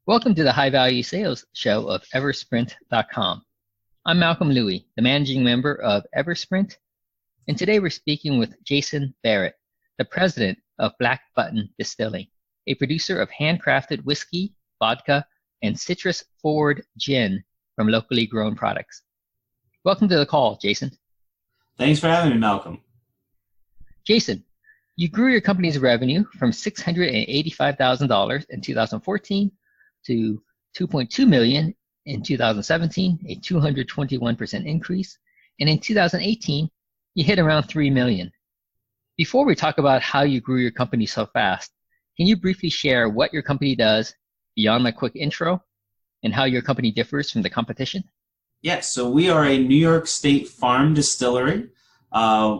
Welcome to the High Value Sales Show of Eversprint.com. I'm Malcolm Louie, the managing member of Eversprint, and today we're speaking with Jason Barrett, the president of Button Distilling, a producer of handcrafted whiskey, vodka, and citrus-forward gin from locally grown products. Welcome to the call, Jason. Thanks for having me, Malcolm. Jason, you grew your company's revenue from $685,000 in 2014 to $2.2 million in 2017, a 221% increase. And in 2018, you hit around $3 million. Before we talk about how you grew your company so fast, can you briefly share what your company does beyond my quick intro and how your company differs from the competition? Yes, so we are a New York State farm distillery,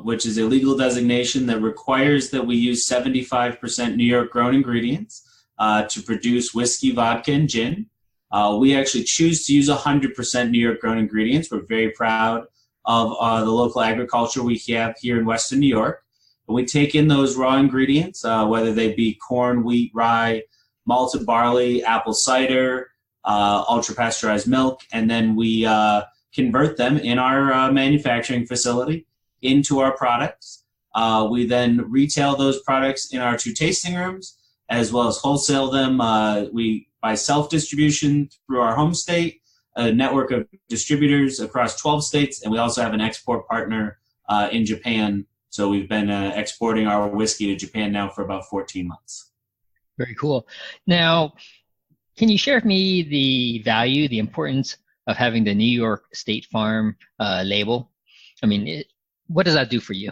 which is a legal designation that requires that we use 75% New York grown ingredients to produce whiskey, vodka, and gin. We actually choose to use 100% New York grown ingredients. We're very proud of the local agriculture we have here in Western New York. And we take in those raw ingredients, whether they be corn, wheat, rye, malted barley, apple cider, ultra-pasteurized milk, and then we convert them in our manufacturing facility into our products. We then retail those products in our 2 tasting rooms, as well as wholesale them. We buy self-distribution through our home state, a network of distributors across 12 states, and we also have an export partner in Japan. So we've been exporting our whiskey to Japan now for about 14 months. Very cool. Now, can you share with me the value, the importance of having the New York State Farm label? I mean, what does that do for you?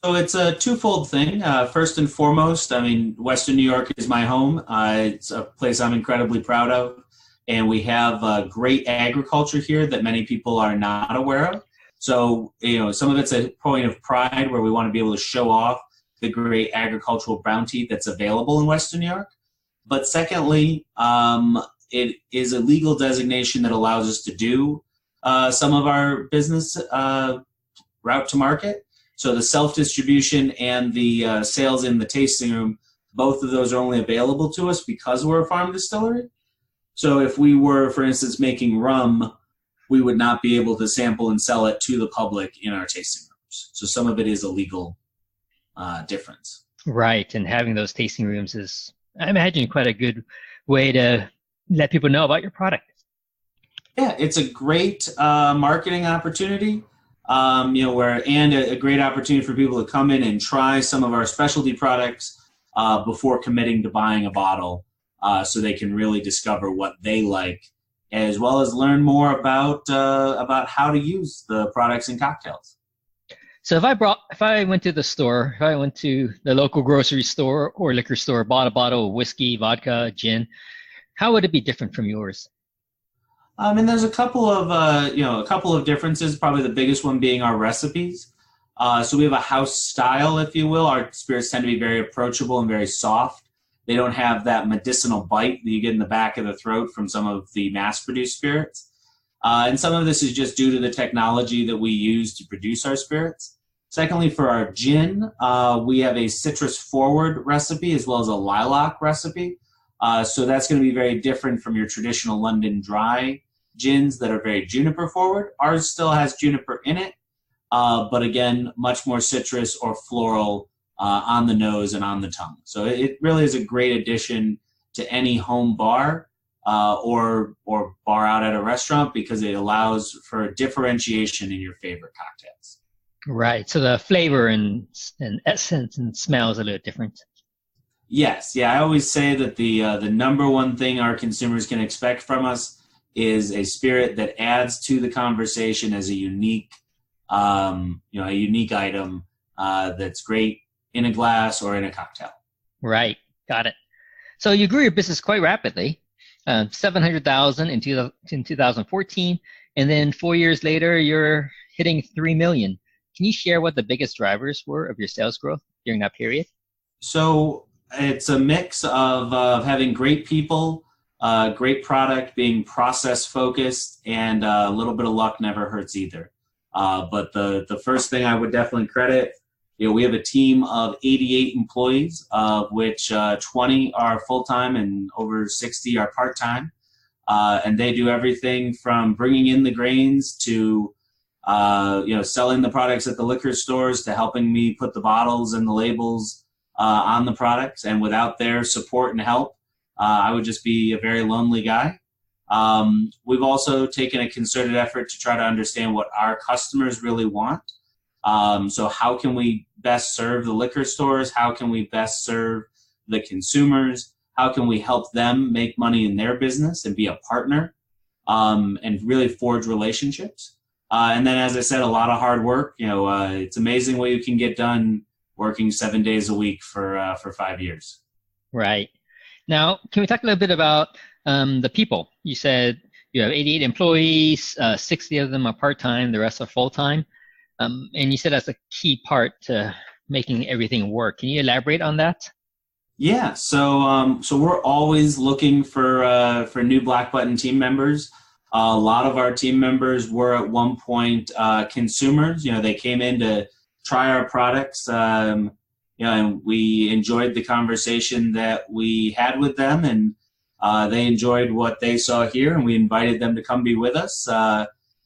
So it's a twofold thing. First and foremost, I mean, Western New York is my home. It's a place I'm incredibly proud of. And we have great agriculture here that many people are not aware of. So, some of it's a point of pride where we want to be able to show off the great agricultural bounty that's available in Western New York. But secondly, it is a legal designation that allows us to do some of our business route to market. So the self-distribution and the sales in the tasting room, both of those are only available to us because we're a farm distillery. So if we were, for instance, making rum, we would not be able to sample and sell it to the public in our tasting rooms. So some of it is a legal difference. Right, and having those tasting rooms is, I imagine, quite a good way to let people know about your product. Yeah, it's a great marketing opportunity. And a great opportunity for people to come in and try some of our specialty products before committing to buying a bottle, so they can really discover what they like, as well as learn more about how to use the products in cocktails. So if I went to the store, if I went to the local grocery store or liquor store, bought a bottle of whiskey, vodka, gin, how would it be different from yours? And there's a couple of differences. Probably the biggest one being our recipes. So we have a house style, if you will. Our spirits tend to be very approachable and very soft. They don't have that medicinal bite that you get in the back of the throat from some of the mass-produced spirits. And some of this is just due to the technology that we use to produce our spirits. Secondly, for our gin, we have a citrus-forward recipe as well as a lilac recipe. So that's going to be very different from your traditional London dry gins that are very juniper forward. Ours still has juniper in it, but again, much more citrus or floral on the nose and on the tongue. So it really is a great addition to any home bar or bar out at a restaurant because it allows for differentiation in your favorite cocktails. Right. So the flavor and essence and smell is a little different. Yes. Yeah. I always say that the number one thing our consumers can expect from us is a spirit that adds to the conversation as a unique item that's great in a glass or in a cocktail. Right. Got it. So you grew your business quite rapidly, 700,000 in 2014, and then 4 years later, you're hitting 3 million. Can you share what the biggest drivers were of your sales growth during that period? So it's a mix of having great people, great product, being process focused, and a little bit of luck never hurts either. But the first thing I would definitely credit we have a team of 88 employees, of which 20 are full-time and over 60 are part-time. And they do everything from bringing in the grains to selling the products at the liquor stores to helping me put the bottles and the labels on the products. And without their support and help, I would just be a very lonely guy. We've also taken a concerted effort to try to understand what our customers really want. So how can we best serve the liquor stores? How can we best serve the consumers? How can we help them make money in their business and be a partner and really forge relationships? And then, as I said, a lot of hard work. It's amazing what you can get done working 7 days a week for 5 years. Right. Now, can we talk a little bit about the people? You said you have 88 employees, 60 of them are part-time, the rest are full-time. And you said that's a key part to making everything work. Can you elaborate on that? Yeah. So we're always looking for new Black Button team members. A lot of our team members were at one point consumers. They came in to try our products. And we enjoyed the conversation that we had with them, and they enjoyed what they saw here, and we invited them to come be with us.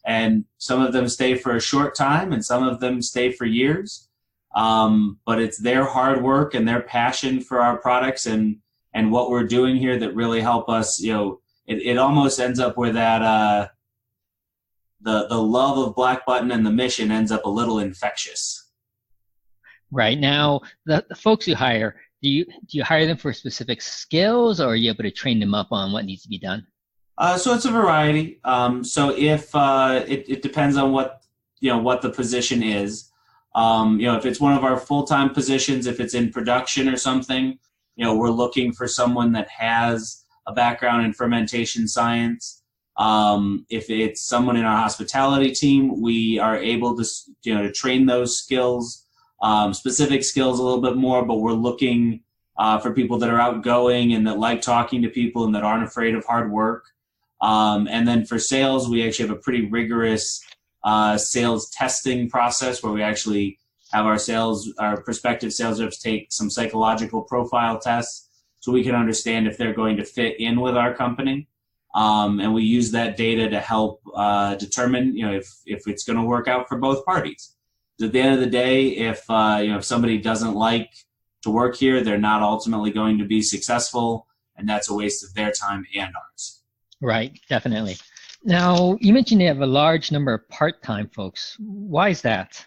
And some of them stay for a short time, and some of them stay for years. But it's their hard work and their passion for our products and what we're doing here that really help us. It almost ends up where that the love of Black Button and the mission ends up a little infectious. Right. Now, the folks you hire, do you hire them for specific skills, or are you able to train them up on what needs to be done? So it's a variety. So if it depends on what the position is. If it's one of our full-time positions, if it's in production or something, we're looking for someone that has a background in fermentation science. If it's someone in our hospitality team, we are able to train those skills, specific skills a little bit more, but we're looking for people that are outgoing and that like talking to people and that aren't afraid of hard work. And then for sales, we actually have a pretty rigorous sales testing process where we actually have our prospective sales reps take some psychological profile tests so we can understand if they're going to fit in with our company. And we use that data to help determine, if it's going to work out for both parties. At the end of the day, if somebody doesn't like to work here, they're not ultimately going to be successful, and that's a waste of their time and ours. Right, definitely. Now, you mentioned you have a large number of part-time folks. Why is that?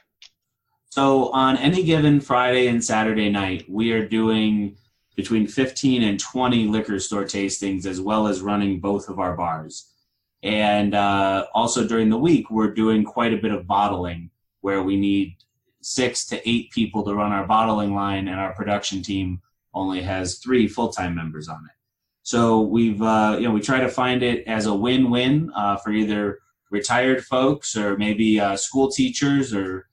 So on any given Friday and Saturday night, we are doing between 15 and 20 liquor store tastings, as well as running both of our bars. And also during the week, we're doing quite a bit of bottling, where we need 6 to 8 people to run our bottling line, and our production team only has 3 full-time members on it. So we try to find it as a win-win for either retired folks or maybe school teachers or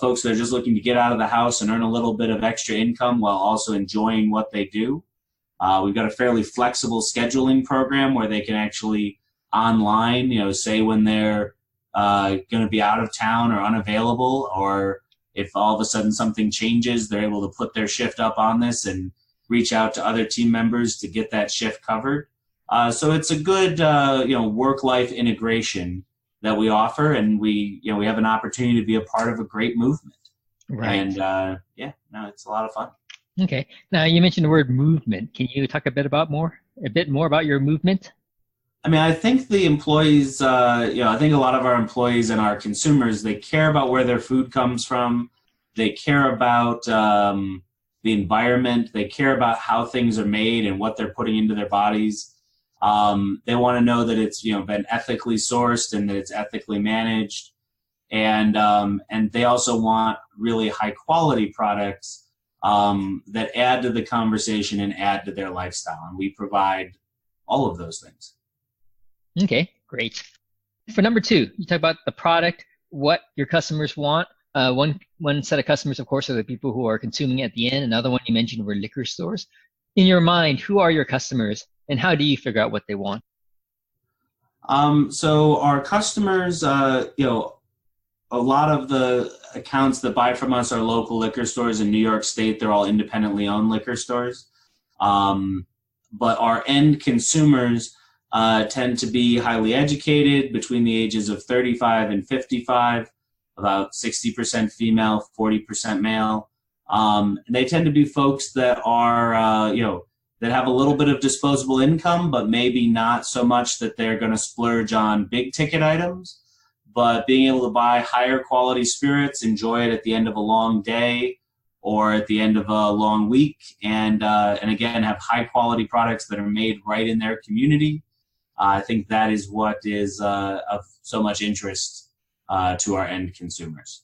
folks that are just looking to get out of the house and earn a little bit of extra income while also enjoying what they do. We've got a fairly flexible scheduling program where they can actually online, say when they're going to be out of town or unavailable, or if all of a sudden something changes, they're able to put their shift up on this and reach out to other team members to get that shift covered. So it's a good, work-life integration that we offer, and we have an opportunity to be a part of a great movement. Right. And it's a lot of fun. Okay. Now you mentioned the word movement. Can you talk a bit more about your movement? I mean, I think the employees, I think a lot of our employees and our consumers, they care about where their food comes from. They care about the environment. They care about how things are made and what they're putting into their bodies. They want to know that it's been ethically sourced and that it's ethically managed, and they also want really high quality products that add to the conversation and add to their lifestyle. And we provide all of those things. Okay, great. For number 2, you talk about the product, what your customers want. One set of customers, of course, are the people who are consuming at the end. Another one you mentioned were liquor stores. In your mind, who are your customers, and how do you figure out what they want? So our customers, a lot of the accounts that buy from us are local liquor stores in New York State. They're all independently owned liquor stores. But our end consumers tend to be highly educated, between the ages of 35 and 55, about 60% female, 40% male. They tend to be folks that are, that have a little bit of disposable income, but maybe not so much that they're going to splurge on big ticket items. But being able to buy higher quality spirits, enjoy it at the end of a long day or at the end of a long week, and again, have high quality products that are made right in their community. I think that is what is of so much interest to our end consumers.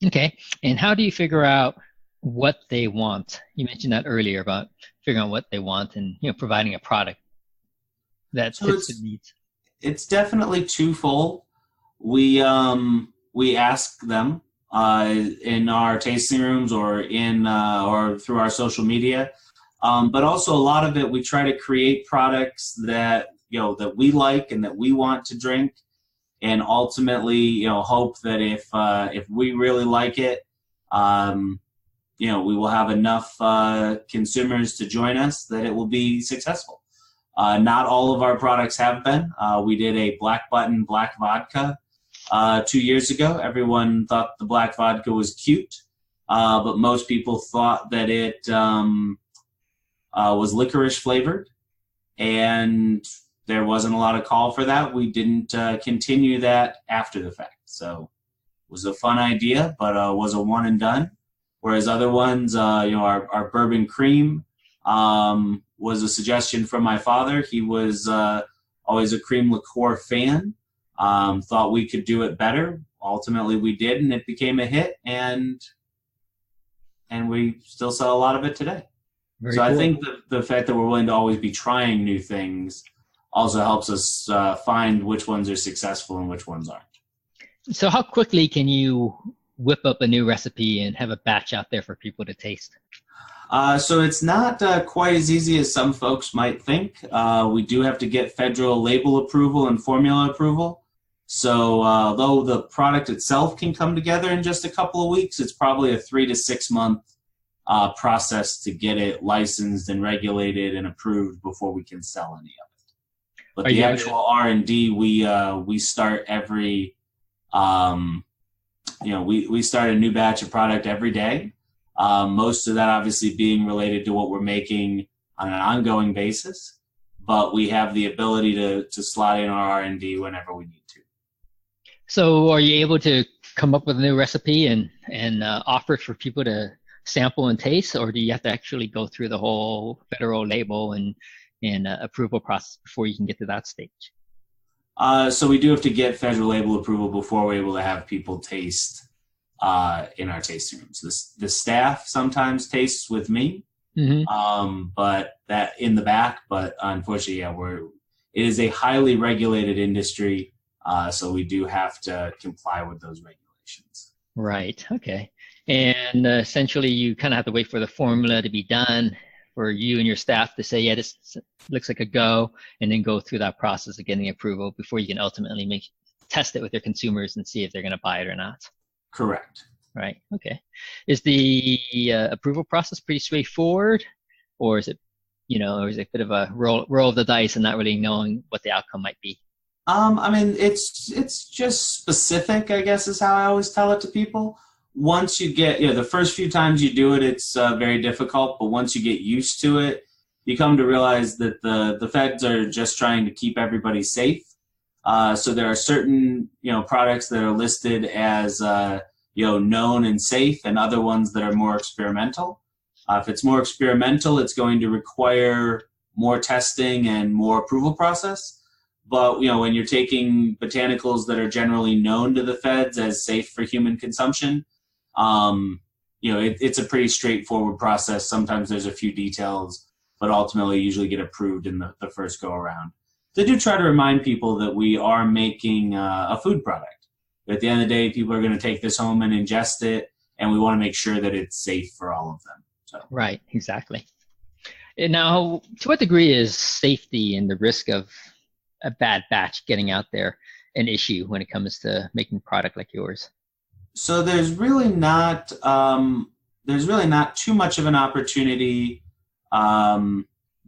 Okay. And how do you figure out what they want? You mentioned that earlier about figuring out what they want and providing a product that fits their needs. It's definitely twofold. We ask them in our tasting rooms or or through our social media, but also a lot of it we try to create products that that we like and that we want to drink, and ultimately hope that if we really like it, we will have enough consumers to join us that it will be successful. Not all of our products have been. We did a Black Button Black Vodka 2 years ago. Everyone thought the black vodka was cute, but most people thought that it was licorice flavored, and there wasn't a lot of call for that. We didn't continue that after the fact. So it was a fun idea, but was a one and done. Whereas other ones, our bourbon cream was a suggestion from my father. He was always a cream liqueur fan. Thought we could do it better. Ultimately, we did, and it became a hit, and we still sell a lot of it today. Very cool. I think the fact that we're willing to always be trying new things also helps us find which ones are successful and which ones aren't. So how quickly can you whip up a new recipe and have a batch out there for people to taste? So it's not quite as easy as some folks might think. We do have to get federal label approval and formula approval. So though the product itself can come together in just a couple of weeks, it's probably a 3 to 6 month process to get it licensed and regulated and approved before we can sell any of it. But the actual R&D, we start every, we start a new batch of product every day. Most of that obviously being related to what we're making on an ongoing basis, but we have the ability to slot in our R&D whenever we need to. So are you able to come up with a new recipe and offer it for people to sample and taste, or do you have to actually go through the whole federal label and approval process before you can get to that stage? So we do have to get federal label approval before we're able to have people taste in our tasting rooms. The staff sometimes tastes with me, but that in the back. But unfortunately, it is a highly regulated industry, so we do have to comply with those regulations. Right. Okay. And essentially, you kind of have to wait for the formula to be done for you and your staff to say, yeah, this looks like a go, and then go through that process of getting approval before you can ultimately test it with your consumers and see if they're going to buy it or not. Correct. Right. Okay. Is the approval process pretty straightforward, or is it, or is it a bit of a roll of the dice and not really knowing what the outcome might be? I mean, it's just specific, I guess, is how I always tell it to people. Once you get, the first few times you do it, it's very difficult. But once you get used to it, you come to realize that the feds are just trying to keep everybody safe. So there are certain, products that are listed as, known and safe, and other ones that are more experimental. If it's more experimental, it's going to require more testing and more approval process. But, when you're taking botanicals that are generally known to the feds as safe for human consumption, it's a pretty straightforward process. Sometimes there's a few details, but ultimately usually get approved in the first go around. They do try to remind people that we are making a food product. But at the end of the day, people are going to take this home and ingest it, and we want to make sure that it's safe for all of them. So. Right, exactly. And now, to what degree is safety and the risk of a bad batch getting out there an issue when it comes to making product like yours? So there's really not too much of an opportunity,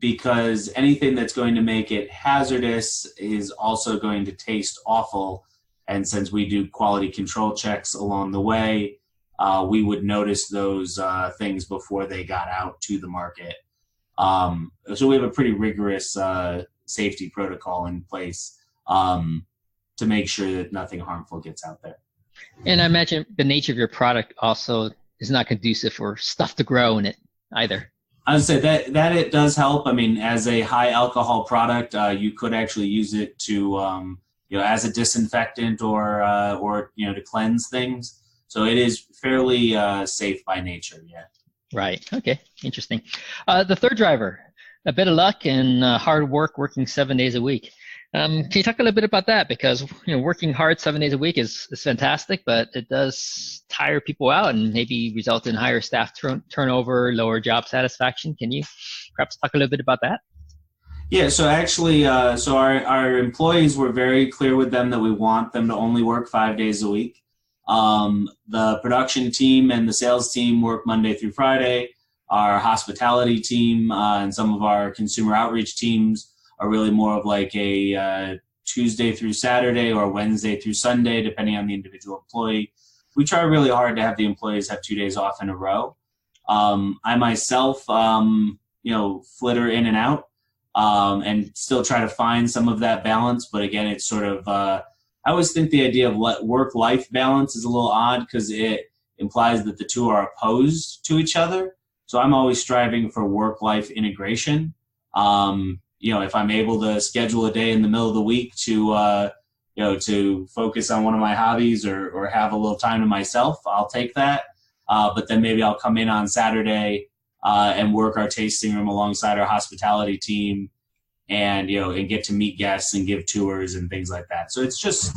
because anything that's going to make it hazardous is also going to taste awful. And since we do quality control checks along the way, we would notice those things before they got out to the market. So we have a pretty rigorous safety protocol in place to make sure that nothing harmful gets out there. And I imagine the nature of your product also is not conducive for stuff to grow in it either. I would say that it does help. I mean, as a high alcohol product, you could actually use it to, as a disinfectant or to cleanse things. So it is fairly safe by nature. Yeah. Right. Okay. Interesting. The third driver, a bit of luck and hard work, working 7 days a week. Can you talk a little bit about that? Because working hard 7 days a week is fantastic, but it does tire people out and maybe result in higher staff turnover, lower job satisfaction. Can you perhaps talk a little bit about that? Yeah. So actually, our employees, were very clear with them that we want them to only work 5 days a week. The production team and the sales team work Monday through Friday. Our hospitality team and some of our consumer outreach teams are really more of like a Tuesday through Saturday or Wednesday through Sunday, depending on the individual employee. We try really hard to have the employees have 2 days off in a row. I myself, flitter in and out and still try to find some of that balance. But again, it's sort of, I always think the idea of work-life balance is a little odd because it implies that the two are opposed to each other. So I'm always striving for work-life integration. If I'm able to schedule a day in the middle of the week to focus on one of my hobbies or have a little time to myself, I'll take that. But then maybe I'll come in on Saturday and work our tasting room alongside our hospitality team and get to meet guests and give tours and things like that. So it's just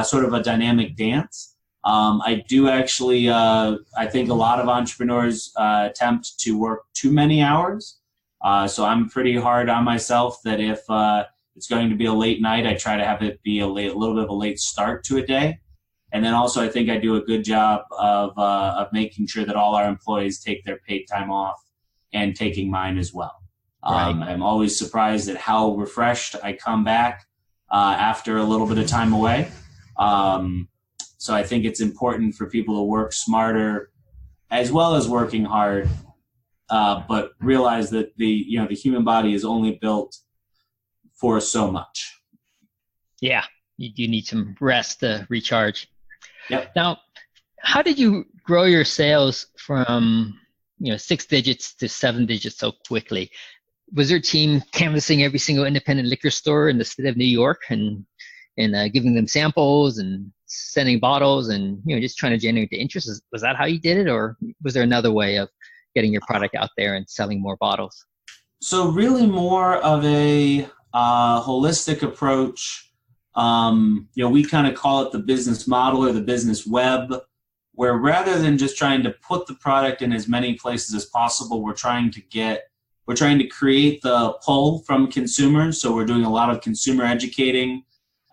sort of a dynamic dance. I do actually, I think a lot of entrepreneurs attempt to work too many hours. So I'm pretty hard on myself that if it's going to be a late night, I try to have it be a little bit of a late start to a day. And then also I think I do a good job of making sure that all our employees take their paid time off and taking mine as well. Right. I'm always surprised at how refreshed I come back after a little bit of time away. So I think it's important for people to work smarter as well as working hard. But realize that the human body is only built for so much. Yeah, you do need some rest to recharge. Yep. Now, how did you grow your sales from 6 digits to 7 digits so quickly? Was your team canvassing every single independent liquor store in the state of New York and giving them samples and sending bottles and just trying to generate the interest? Was that how you did it, or was there another way of getting your product out there and selling more bottles? So really more of a holistic approach. We kind of call it the business model or the business web, where rather than just trying to put the product in as many places as possible, we're trying to create the pull from consumers. So we're doing a lot of consumer educating,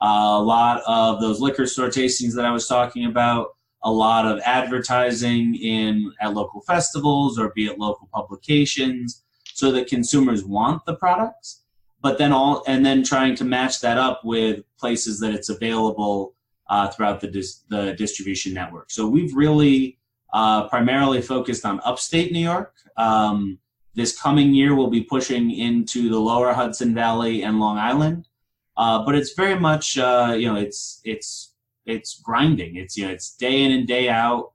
a lot of those liquor store tastings that I was talking about, a lot of advertising at local festivals or be it local publications so that consumers want the products, but then trying to match that up with places that it's available throughout the distribution network. So we've really primarily focused on upstate New York. This coming year, we'll be pushing into the lower Hudson Valley and Long Island, but it's very much, it's grinding. It's day in and day out,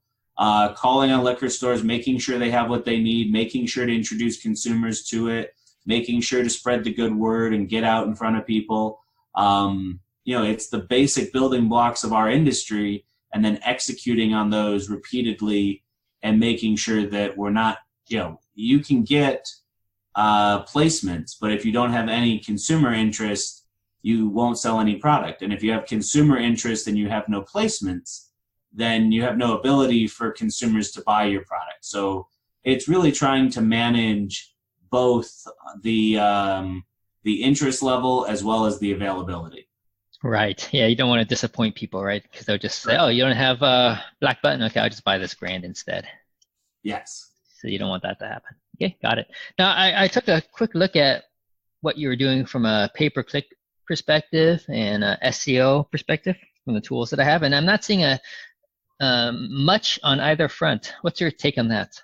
calling on liquor stores, making sure they have what they need, making sure to introduce consumers to it, making sure to spread the good word and get out in front of people. It's the basic building blocks of our industry, and then executing on those repeatedly and making sure that we're not, you can get placements, but if you don't have any consumer interest, you won't sell any product. And if you have consumer interest and you have no placements, then you have no ability for consumers to buy your product. So it's really trying to manage both the interest level as well as the availability. Right. Yeah, you don't want to disappoint people, right? Because they'll just say, Right. "Oh, you don't have a black button. Okay, I'll just buy this brand instead." Yes. So you don't want that to happen. Okay, got it. Now, I took a quick look at what you were doing from a pay-per-click perspective and a SEO perspective from the tools that I have, and I'm not seeing a much on either front. What's your take on that?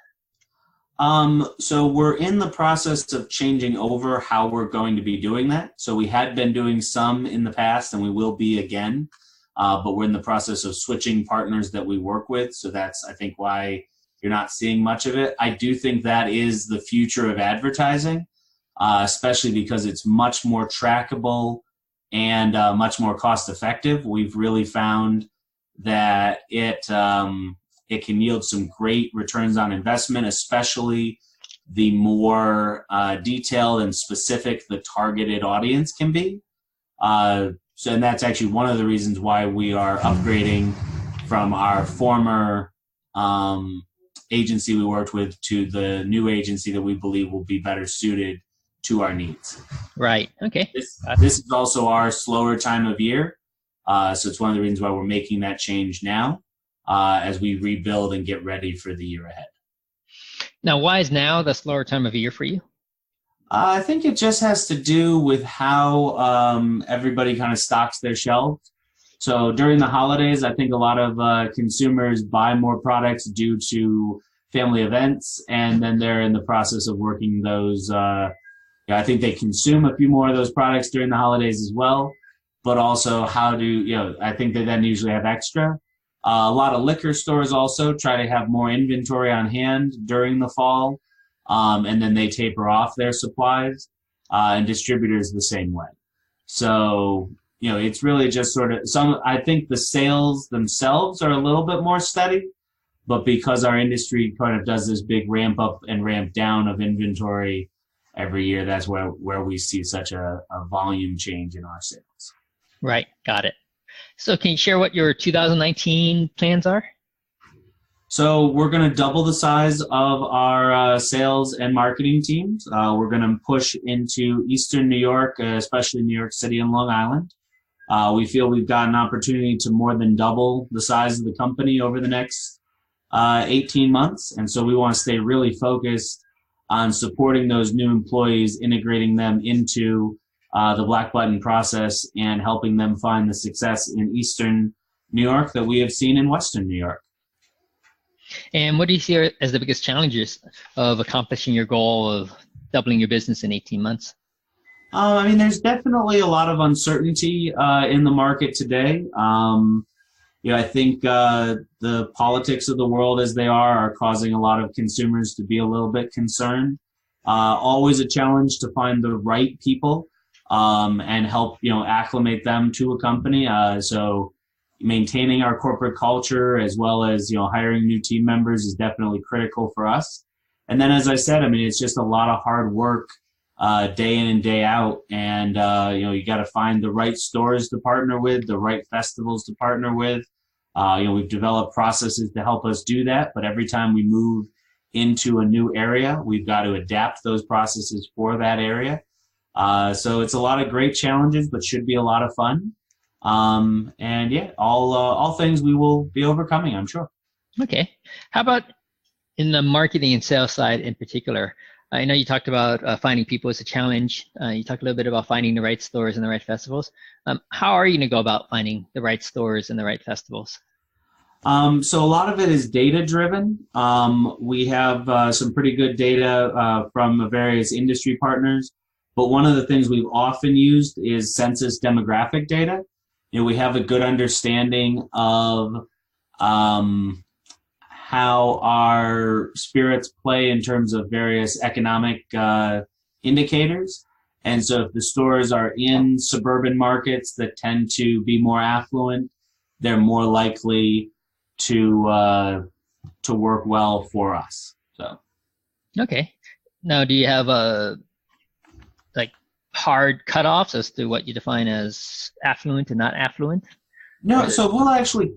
So we're in the process of changing over how we're going to be doing that. So we had been doing some in the past and we will be again, but we're in the process of switching partners that we work with. So that's, I think, why you're not seeing much of it. I do think that is the future of advertising, especially because it's much more trackable and much more cost effective. We've really found that it can yield some great returns on investment, especially the more detailed and specific the targeted audience can be. And that's actually one of the reasons why we are upgrading from our former agency we worked with to the new agency that we believe will be better suited to our needs. Right. Okay. This is also our slower time of year. So it's one of the reasons why we're making that change now. As we rebuild and get ready for the year ahead. Now, why is now the slower time of year for you? I think it just has to do with how everybody kind of stocks their shelves. So during the holidays, I think a lot of consumers buy more products due to family events, and then they're in the process of working those. I think they consume a few more of those products during the holidays as well, but also I think they then usually have extra. A lot of liquor stores also try to have more inventory on hand during the fall, and then they taper off their supplies, and distributors the same way. So, it's really just sort of I think the sales themselves are a little bit more steady, but because our industry kind of does this big ramp up and ramp down of inventory every year, that's where we see such a volume change in our sales. Right. Got it. So can you share what your 2019 plans are? So we're going to double the size of our sales and marketing teams. We're going to push into Eastern New York, especially New York City and Long Island. We feel we've got an opportunity to more than double the size of the company over the next 18 months. And so we want to stay really focused on supporting those new employees, integrating them into the Black Button process and helping them find the success in Eastern New York that we have seen in Western New York. And what do you see as the biggest challenges of accomplishing your goal of doubling your business in 18 months? There's definitely a lot of uncertainty in the market today. I think the politics of the world as they are causing a lot of consumers to be a little bit concerned. Always a challenge to find the right people and help acclimate them to a company. So maintaining our corporate culture as well as hiring new team members is definitely critical for us. And then, as I said, it's just a lot of hard work day in and day out, and you got to find the right stores to partner with, the right festivals to partner with. We've developed processes to help us do that, but every time we move into a new area, we've got to adapt those processes for that area. So it's a lot of great challenges, but should be a lot of fun. All things we will be overcoming, I'm sure. Okay. How about in the marketing and sales side in particular? I know you talked about finding people as a challenge. You talked a little bit about finding the right stores and the right festivals. How are you going to go about finding the right stores and the right festivals? So a lot of it is data driven. We have some pretty good data from various industry partners, but one of the things we've often used is census demographic data. We have a good understanding of how our spirits play in terms of various economic indicators. And so if the stores are in suburban markets that tend to be more affluent, they're more likely to work well for us. So. Okay. Now, do you have hard cutoffs as to what you define as affluent and not affluent? No, so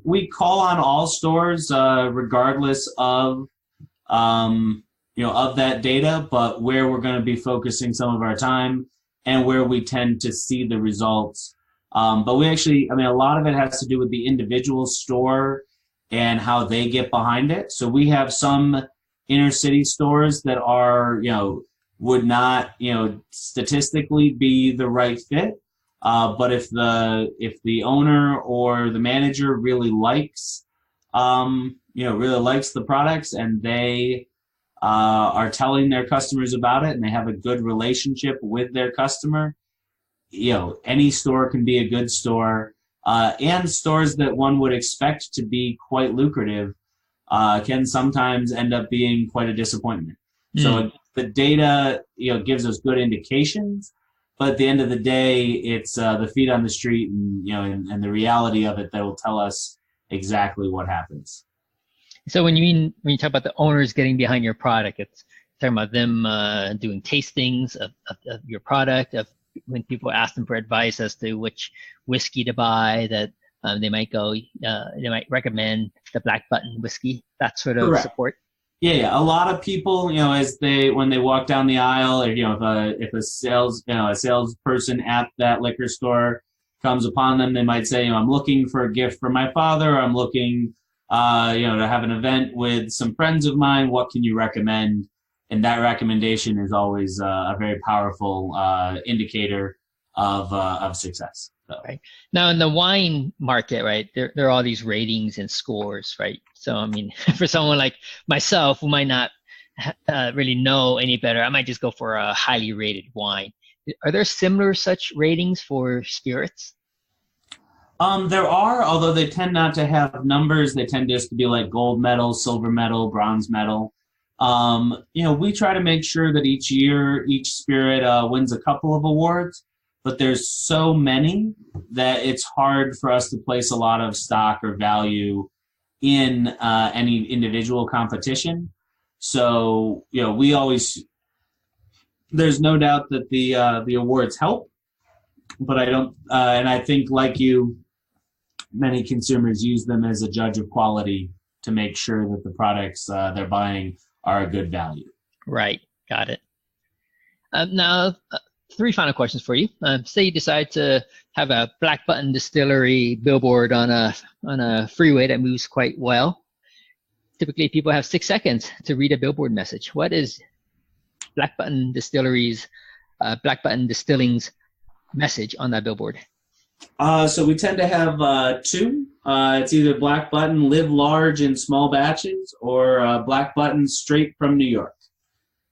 we call on all stores regardless of of that data, but where we're going to be focusing some of our time and where we tend to see the results But we actually, I mean, a lot of it has to do with the individual store and how they get behind it. So we have some inner city stores that are, would not, statistically be the right fit. But if the owner or the manager really likes, really likes the products, and they are telling their customers about it, and they have a good relationship with their customer, any store can be a good store. And stores that one would expect to be quite lucrative can sometimes end up being quite a disappointment. So the data, gives us good indications, but at the end of the day, it's the feet on the street and the reality of it that will tell us exactly what happens. So when you talk about the owners getting behind your product, it's talking about them doing tastings of your product, of when people ask them for advice as to which whiskey to buy, that they might recommend the Black Button whiskey, that sort of Correct. support. Yeah. A lot of people, when they walk down the aisle, or if a salesperson at that liquor store comes upon them, they might say, I'm looking for a gift for my father. Or I'm looking, to have an event with some friends of mine. What can you recommend? And that recommendation is always a very powerful indicator of success. So. Right. Now, in the wine market, right, there are all these ratings and scores, right? So, I mean, for someone like myself who might not really know any better, I might just go for a highly rated wine. Are there similar such ratings for spirits? There are, although they tend not to have numbers. They tend just to be like gold medal, silver medal, bronze medal. We try to make sure that each year, each spirit wins a couple of awards, but there's so many that it's hard for us to place a lot of stock or value in any individual competition. So, there's no doubt that the awards help, but I don't, and I think, like you, many consumers use them as a judge of quality to make sure that the products they're buying are a good value. Right. Got it. Now, three final questions for you. Say you decide to have a Black Button Distillery billboard on a freeway that moves quite well. Typically, people have 6 seconds to read a billboard message. What is Black Button Distilling's message on that billboard? So we tend to have two. It's either Black Button, live large in small batches, or Black Button, straight from New York,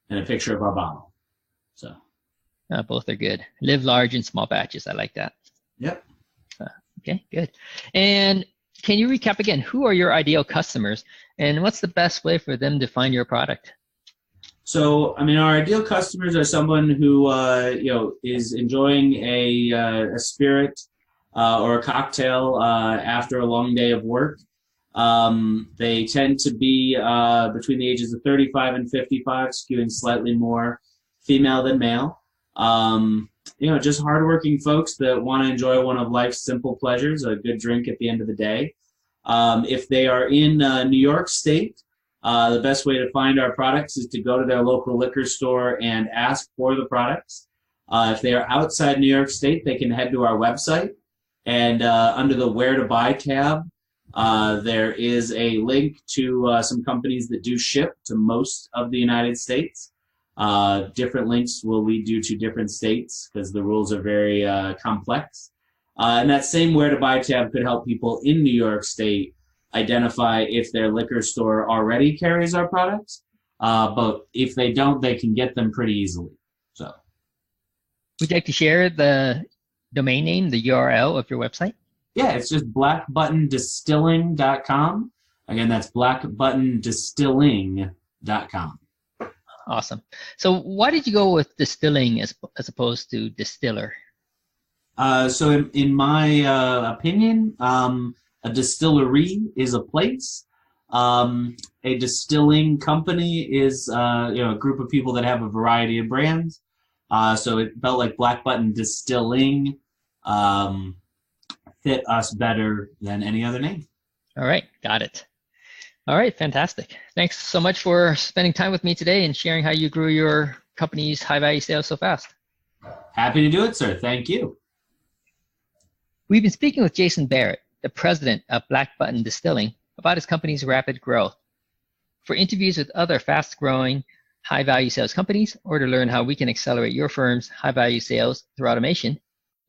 and a picture of our bottle. So both are good. Live large in small batches. I like that. Yep. Okay, good. And can you recap again, who are your ideal customers, and what's the best way for them to find your product? So, I mean, our ideal customers are someone who, is enjoying a spirit or a cocktail after a long day of work. They tend to be between the ages of 35 and 55, skewing slightly more female than male. Just hardworking folks that want to enjoy one of life's simple pleasures, a good drink at the end of the day. If they are in New York State, the best way to find our products is to go to their local liquor store and ask for the products. If they are outside New York State, they can head to our website, and under the Where to Buy tab, there is a link to some companies that do ship to most of the United States. Different links will lead you to different states because the rules are very complex. And that same Where to Buy tab could help people in New York State identify if their liquor store already carries our products. But if they don't, they can get them pretty easily. So, would you like to share the domain name, the URL of your website? Yeah, it's just blackbuttondistilling.com. Again, that's blackbuttondistilling.com. Awesome. So why did you go with distilling as opposed to distiller? So in my opinion, a distillery is a place. A distilling company is a group of people that have a variety of brands. So it felt like Black Button Distilling fit us better than any other name. All right, got it. All right, fantastic. Thanks so much for spending time with me today and sharing how you grew your company's high-value sales so fast. Happy to do it, sir. Thank you. We've been speaking with Jason Barrett, the president of Black Button Distilling, about his company's rapid growth. For interviews with other fast-growing, high-value sales companies, or to learn how we can accelerate your firm's high-value sales through automation,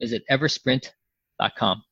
visit eversprint.com.